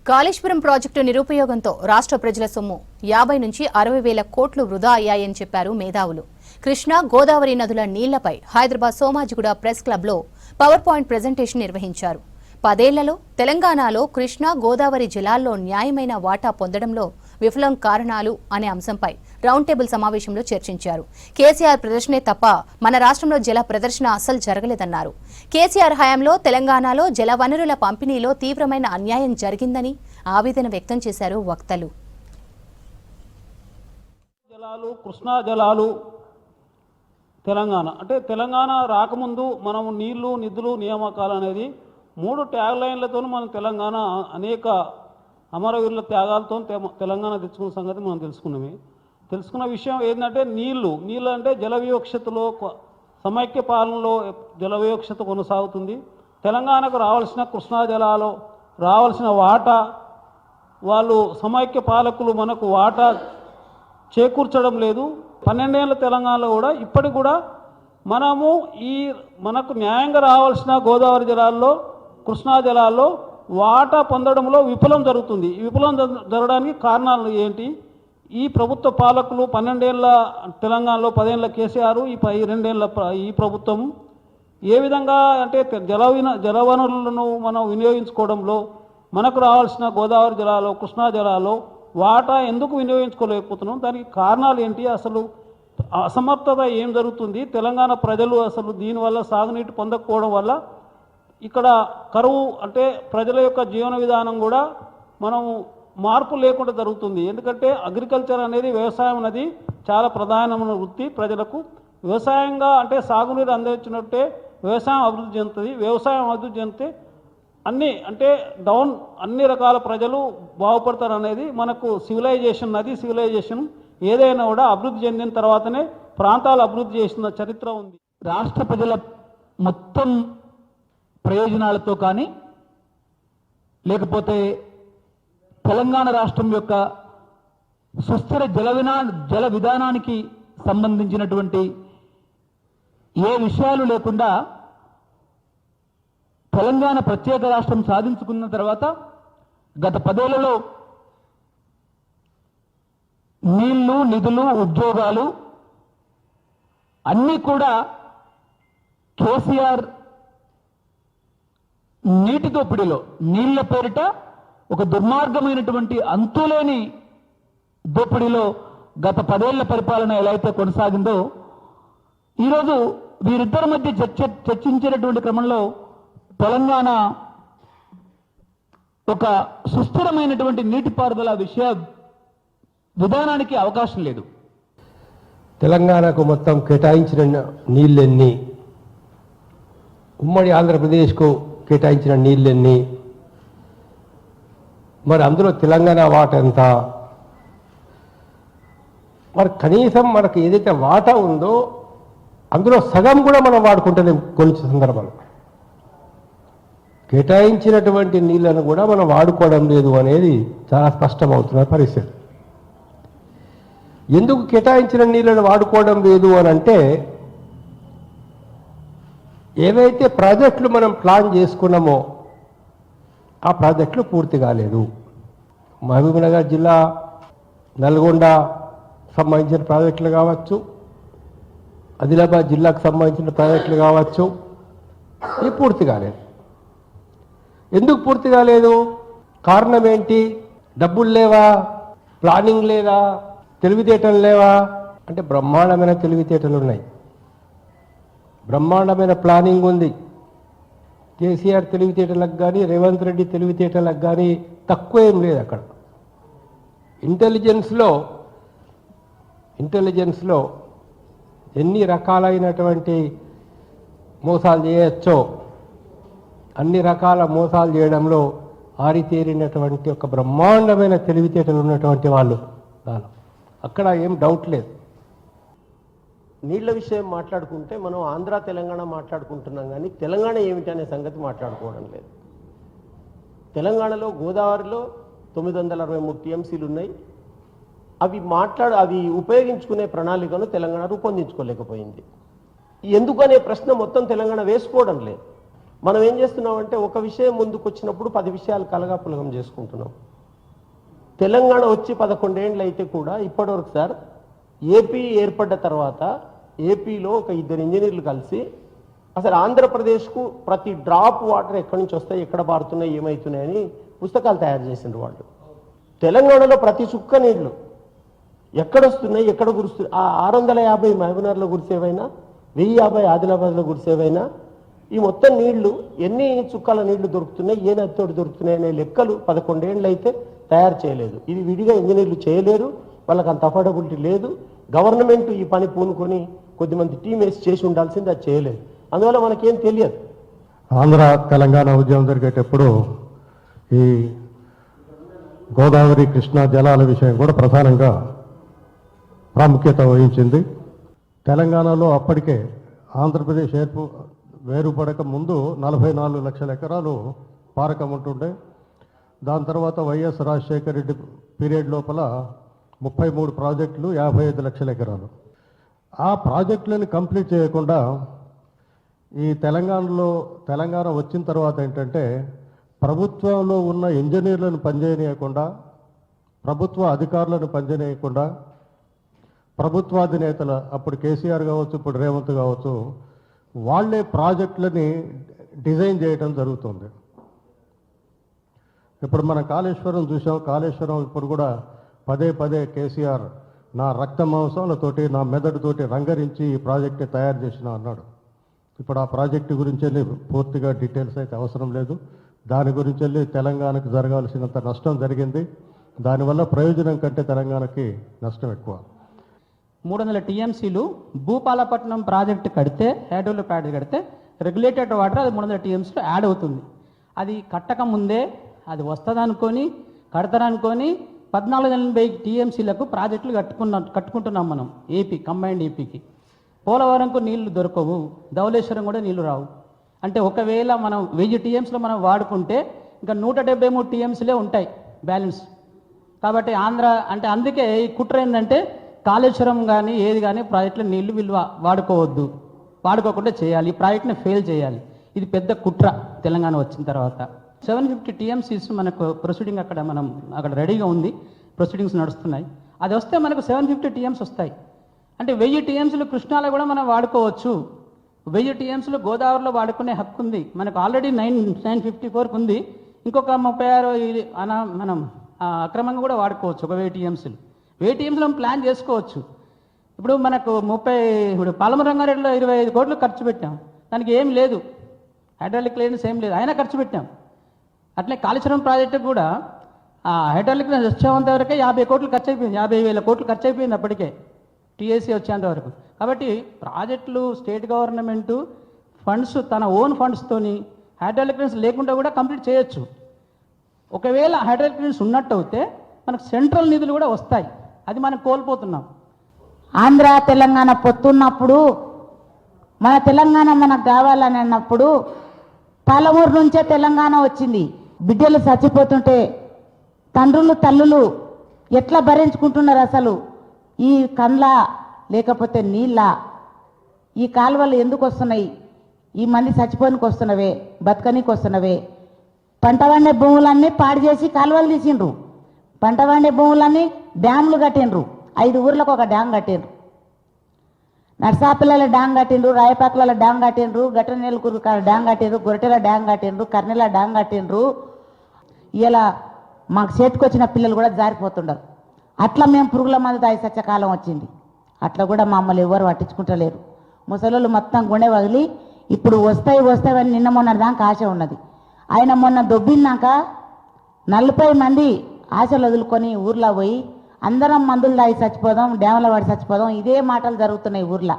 Kaleshwaram project నిరుపయోగంతో రాష్ట్ర ప్రజల సొమ్ము 50 నుంచి 60 వేల కోట్లు వృధా అయ్యాయని చెప్పారు మేధావులు. కృష్ణా గోదావరి నదుల నీళ్లపై హైదరాబాద్ సోమాజిగూడ ప్రెస్ క్లబ్లో పవర్ పాయింట్ ప్రెజెంటేషన్ నిర్వహించారు. 10 ఏళ్లలో తెలంగాణలో కృష్ణా గోదావరి జలాల్లో న్యాయమైన వాటా పొందడంలో విఫలం కారణాలు అనే అంశంపై రౌండ్ టేబుల్ సమావేశంలో చర్చించారు. కేసీఆర్ ప్రదర్శనే తప్ప మన రాష్ట్రంలో జల ప్రదర్శన అస్సలు జరగలేదన్నారు. కేసీఆర్ హయాంలో తెలంగాణలో జల వనరుల పంపిణీలో తీవ్రమైన అన్యాయం జరిగిందని ఆవేదన వ్యక్తం చేశారు వక్తలు. జలాలు కృష్ణా జలాలు తెలంగాణ అంటే తెలంగాణ రాకముందు మనం నీళ్లు నిధులు నియామకాలు అనేది 3 ట్యాగ్ లైన్లతో మనం తెలంగాణ అనేక అమరవీరుల త్యాగాలతో తెలంగాణ తెచ్చుకున్న సంగతి మనం తెలుసుకున్న విషయం ఏంటంటే నీళ్లు అంటే జల వివక్షతలో సమైక్య పాలనలో జల వివక్షత కొనసాగుతుంది. తెలంగాణకు రావాల్సిన కృష్ణా జలాలు రావాల్సిన వాటా వాళ్ళు సమైక్య పాలకులు మనకు వాటా చేకూర్చడం లేదు. 12 ఏళ్ల తెలంగాణలో కూడా ఇప్పటికి కూడా మనకు న్యాయంగా రావాల్సిన గోదావరి జలాల్లో కృష్ణా జలాల్లో వాటా పొందడంలో విఫలం జరుగుతుంది. ఈ విఫలం జరగడానికి కారణాలు ఏంటి? ఈ ప్రభుత్వ పాలకులు 12 ఏళ్ల తెలంగాణలో 10 ఏళ్ల కేసీఆర్, ఈ 2 ఏళ్ల ఈ ప్రభుత్వం ఏ విధంగా అంటే జలవనరులను మనం వినియోగించుకోవడంలో మనకు రావాల్సిన గోదావరి జలాలు కృష్ణా జలాలు వాటా ఎందుకు వినియోగించుకోలేకపోతున్నాం? దానికి కారణాలు ఏంటి? అసలు అసమర్థత ఏం జరుగుతుంది? తెలంగాణ ప్రజలు అసలు దీనివల్ల సాగునీటి పొందకపోవడం వల్ల ఇక్కడ కరువు అంటే ప్రజల యొక్క జీవన విధానం కూడా మనము మార్పు లేకుండా జరుగుతుంది. ఎందుకంటే అగ్రికల్చర్ అనేది వ్యవసాయం అనేది చాలా ప్రధానమైన వృత్తి. ప్రజలకు వ్యవసాయంగా అంటే సాగునీరు అందించినట్టే వ్యవసాయం అభివృద్ధి చెందుతుంది. వ్యవసాయం అభివృద్ధి చెందితే అన్ని రకాల ప్రజలు బాగుపడతారు అనేది మనకు సివిలైజేషన్ ఏదైనా కూడా అభివృద్ధి చెందిన తర్వాతనే ప్రాంతాలు అభివృద్ధి చేసిన చరిత్ర ఉంది. రాష్ట్ర ప్రజల మొత్తం ప్రయోజనాలతో కానీ లేకపోతే తెలంగాణ రాష్ట్రం యొక్క సుస్థిర జల విధానానికి సంబంధించినటువంటి ఏ విషయాలు లేకుండా తెలంగాణ ప్రత్యేక రాష్ట్రం సాధించుకున్న తర్వాత గత 10 ఏళ్లలో నీళ్లు నిధులు ఉద్యోగాలు అన్నీ కూడా కేసీఆర్ నీటి దోపిడీలో నీళ్ల పేరిట ఒక దుర్మార్గమైనటువంటి అంతులేని దోపిడీలో గత 10 ఏళ్ల పరిపాలన ఎలా అయితే కొనసాగిందో ఈరోజు వీరిద్దరి మధ్య చర్చించేటటువంటి క్రమంలో తెలంగాణ ఒక సుస్థిరమైనటువంటి నీటిపారుదల విధానానికి అవకాశం లేదు. తెలంగాణకు మొత్తం కేటాయించిన నీళ్ళెన్ని, ఉమ్మడి ఆంధ్రప్రదేశ్కు కేటాయించిన నీళ్ళెన్ని, మరి అందులో తెలంగాణ వాటా ఎంత? మరి కనీసం మనకు ఏదైతే వాటా ఉందో అందులో సగం కూడా మనం వాడుకుంటలేం. కొన్ని సందర్భాలు కేటాయించినటువంటి నీళ్లను కూడా మనం వాడుకోవడం లేదు అనేది చాలా స్పష్టమవుతున్న పరిస్థితి. ఎందుకు కేటాయించిన నీళ్లను వాడుకోవడం లేదు అని అంటే, ఏవైతే ప్రాజెక్టులు మనం ప్లాన్ చేసుకున్నామో ఆ ప్రాజెక్టులు పూర్తి కాలేదు. మహబూబ్నగర్ జిల్లా నల్గొండ సంబంధించిన ప్రాజెక్టులు కావచ్చు, ఆదిలాబాద్ జిల్లాకు సంబంధించిన ప్రాజెక్టులు కావచ్చు, ఇవి పూర్తి కాలేదు. ఎందుకు పూర్తి కాలేదు? కారణం ఏంటి? డబ్బులు లేవా? ప్లానింగ్ లేదా? తెలివితేటలు లేవా? అంటే బ్రహ్మాండమైన తెలివితేటలు ఉన్నాయి, బ్రహ్మాండమైన ప్లానింగ్ ఉంది. కేసీఆర్ తెలివితేటలకు కానీ రేవంత్ రెడ్డి తెలివితేటలకు కానీ తక్కువ ఏం లేదు. అక్కడ ఇంటెలిజెన్స్లో ఎన్ని రకాలైనటువంటి మోసాలు చేయొచ్చో అన్ని రకాల మోసాలు చేయడంలో ఆరితేరినటువంటి ఒక బ్రహ్మాండమైన తెలివితేటలు ఉన్నటువంటి వాళ్ళు దాని అక్కడ ఏం డౌట్ లేదు. నీళ్ల విషయం మాట్లాడుకుంటే మనం ఆంధ్ర తెలంగాణ మాట్లాడుకుంటున్నాం, కానీ తెలంగాణ ఏమిటి అనే సంగతి మాట్లాడుకోవడం లేదు. తెలంగాణలో గోదావరిలో 963 టీఎంసీలు ఉన్నాయి. అవి ఉపయోగించుకునే ప్రణాళికను తెలంగాణ రూపొందించుకోలేకపోయింది. ఎందుకనే ప్రశ్న మొత్తం తెలంగాణ వేసుకోవడం లేదు. మనం ఏం చేస్తున్నామంటే ఒక విషయం ముందుకు వచ్చినప్పుడు 10 విషయాలు కలగాపులగం చేసుకుంటున్నాం. తెలంగాణ వచ్చి 11 ఏళ్ళు అయితే కూడా ఇప్పటివరకు సార్ ఏపీ ఏర్పడ్డ తర్వాత ఏపీలో ఒక 2 ఇంజనీర్లు కలిసి అసలు ఆంధ్రప్రదేశ్కు ప్రతి డ్రాప్ వాటర్ ఎక్కడి నుంచి వస్తాయి, ఎక్కడ పారుతున్నాయి, ఏమవుతున్నాయని పుస్తకాలు తయారు చేసిండ్రు వాళ్ళు. తెలంగాణలో ప్రతి చుక్క నీళ్లు ఎక్కడొస్తున్నాయి, ఎక్కడ కురుస్తున్నాయి, ఆ 650 మహబూబ్నగర్లో కురిసేవైనా, 1050 ఆదిలాబాద్లో కురిసేవైనా, ఈ మొత్తం నీళ్లు ఎన్ని చుక్కల నీళ్లు దొరుకుతున్నాయి, ఏ నదితోటి దొరుకుతున్నాయి అనే లెక్కలు 11 ఏళ్ళు అయితే తయారు చేయలేదు. ఇది విడిగా ఇంజనీర్లు చేయలేరు, వాళ్ళకి అంత అఫోర్డబిలిటీ లేదు. గవర్నమెంట్ ఈ పని పూనుకొని కొద్దిమంది టీం వేసి చేసి ఉండాల్సింది, అది చేయలేదు. అందువల్ల మనకేం తెలియదు. ఆంధ్ర తెలంగాణ ఉద్యమం జరిగేటప్పుడు ఈ గోదావరి కృష్ణా జలాల విషయం కూడా ప్రధానంగా ప్రాముఖ్యత వహించింది. తెలంగాణలో అప్పటికే ఆంధ్రప్రదేశ్ వేరుపడక ముందు 44 లక్షల ఎకరాలు పారకం ఉంటుండే. దాని తర్వాత వైఎస్ రాజశేఖర రెడ్డి పీరియడ్ లోపల 33 ప్రాజెక్టులు, 55 లక్షల ఎకరాలు. ఆ ప్రాజెక్టులను కంప్లీట్ చేయకుండా ఈ తెలంగాణ వచ్చిన తర్వాత ఏంటంటే ప్రభుత్వంలో ఉన్న ఇంజనీర్లను పనిచేయనీయకుండా, ప్రభుత్వ అధికారులను పనిచేయనీయకుండా, ప్రభుత్వాధినేతల అప్పుడు కేసీఆర్ కావచ్చు, ఇప్పుడు రేవంత్ కావచ్చు, వాళ్ళే ప్రాజెక్టులని డిజైన్ చేయడం జరుగుతుంది. ఇప్పుడు మనం కాళేశ్వరం చూసాం. కాళేశ్వరం ఇప్పుడు కూడా పదే కేసీఆర్ నా రక్త మాంసాలతోటి, నా మెదడుతోటి రంగరించి ఈ ప్రాజెక్ట్ని తయారు చేసిన అన్నాడు. ఇప్పుడు ఆ ప్రాజెక్టు గురించి వెళ్ళి పూర్తిగా డీటెయిల్స్ అయితే అవసరం లేదు. దాని గురించి వెళ్ళి తెలంగాణకు జరగాల్సినంత నష్టం జరిగింది. దానివల్ల ప్రయోజనం కంటే తెలంగాణకి నష్టం ఎక్కువ. 300 టీఎంసీలు భూపాలపట్నం ప్రాజెక్టు కడితే, హైడ్రోలు ప్రాజెక్ట్ కడితే రెగ్యులేటెడ్ వాటర్ అది 300 టీఎంసీలు యాడ్ అవుతుంది. అది కట్టక ముందే అది వస్తుందనుకొని కడతారనుకొని 1480 టీఎంసీలకు ప్రాజెక్టులు కట్టుకుంటున్నాం మనం. కంబైన్డ్ ఏపీకి. పోలవరంకు నీళ్లు దొరకవు, ధవళేశ్వరం కూడా నీళ్లు రావు. అంటే ఒకవేళ మనం 1000 టీఎంసీలో మనం వాడుకుంటే ఇంకా 173 టీఎంసీలే ఉంటాయి బ్యాలెన్స్. కాబట్టి ఆంధ్ర అంటే అందుకే ఈ కుట్ర ఏంటంటే కాళేశ్వరం కానీ ఏది కానీ ప్రాజెక్టులో నీళ్లు వీళ్ళు వాడుకోకుండా చేయాలి, ఈ ప్రాజెక్ట్ని ఫెయిల్ చేయాలి. ఇది పెద్ద కుట్ర తెలంగాణ వచ్చిన తర్వాత. 750 టీఎంసీస్ మనకు ప్రొసీడింగ్ అక్కడ రెడీగా ఉంది, ప్రొసీడింగ్స్ నడుస్తున్నాయి. అది వస్తే మనకు 750 టీఎంసీ వస్తాయి. అంటే 1000 టీఎంసీలు కృష్ణాలో కూడా మనం వాడుకోవచ్చు, 1000 టీఎంసీలు గోదావరిలో వాడుకునే హక్కు ఉంది మనకు. ఆల్రెడీ 954 ఉంది, ఇంకొక 36 మనం అక్రమంగా కూడా వాడుకోవచ్చు. ఒక 1000 టీఎంసీలు 1000 టీఎంసీలు ప్లాన్ చేసుకోవచ్చు. ఇప్పుడు మనకు ఇప్పుడు పాలమూరు రంగారెడ్డిలో 25 కోట్లు ఖర్చు పెట్టాం, దానికి ఏం లేదు, హైడ్రాలిక్ క్లియరెన్స్ ఏం లేదు, అయినా ఖర్చు పెట్టాం. అట్లే కాళేశ్వరం ప్రాజెక్టు కూడా హైడ్రాలిక్ క్లియరెన్స్ వచ్చేంత వరకే 50 కోట్లు ఖర్చు అయిపోయింది, 50,000 కోట్లు ఖర్చు అయిపోయింది అప్పటికే టీఏసీ వచ్చేంత వరకు. కాబట్టి ప్రాజెక్టులు స్టేట్ గవర్నమెంటు ఫండ్స్ తన ఓన్ ఫండ్స్తోని హైడ్రాలిక్ క్లియరెన్స్ లేకుండా కూడా కంప్లీట్ చేయొచ్చు. ఒకవేళ హైడ్రాలిక్ క్లియరెన్స్ ఉన్నట్టు అయితే మనకు సెంట్రల్ నిధులు కూడా వస్తాయి, అది మనం కోల్పోతున్నాం. ఆంధ్ర తెలంగాణ పొత్తున్నప్పుడు మన తెలంగాణ మనకు కావాలని అన్నప్పుడు పాలమూరు నుంచే తెలంగాణ వచ్చింది. బిడ్డలు చచ్చిపోతుంటే తండ్రులు తల్లులు ఎట్లా భరించుకుంటున్నారు అసలు? ఈ కండ్ల లేకపోతే నీళ్ళ, ఈ కాలువలు ఎందుకు వస్తున్నాయి? ఈ మంది చచ్చిపోనికి వస్తున్నవే, బతకనికి వస్తున్నవే. పంట పండే భూములన్నీ పాడు చేసి కాలువలు తీసిండ్రు, పంట పండే భూములన్నీ డ్యాములు కట్టిండ్రు. 5 ఊర్లకు ఒక డ్యామ్ కట్టిండ్రు. నర్సాపిల్లల డ్యామ్ కట్టిండ్రు, రాయపాకల డ్యామ్ కట్టిండ్రు, గట్టనేలుకూరు డ్యామ్ కట్టిండ్రు, గొరటెల డ్యామ్ కట్టిండ్రు, కర్నెల డ్యామ్ కట్టిండ్రు. ఇలా మాకు చేతికొచ్చిన పిల్లలు కూడా జారిపోతుండరు. అట్లా మేము పురుగుల మందు తాగి సత్యకాలం వచ్చింది. అట్లా కూడా మమ్మల్ని ఎవరు పట్టించుకుంటలేరు. ముసలోళ్ళు మొత్తం గుండె వదిలి ఇప్పుడు వస్తాయని నిన్న మొన్న దాకా ఆశ ఉన్నది. ఆయన మొన్న దొబ్బినాక 40 మంది ఆశలు వదులుకొని ఊర్లో పోయి అందరం మందులు తాగి చచ్చిపోదాం, డ్యాముల వాడి చచ్చిపోదాం, ఇదే మాటలు జరుగుతున్నాయి ఊర్లో.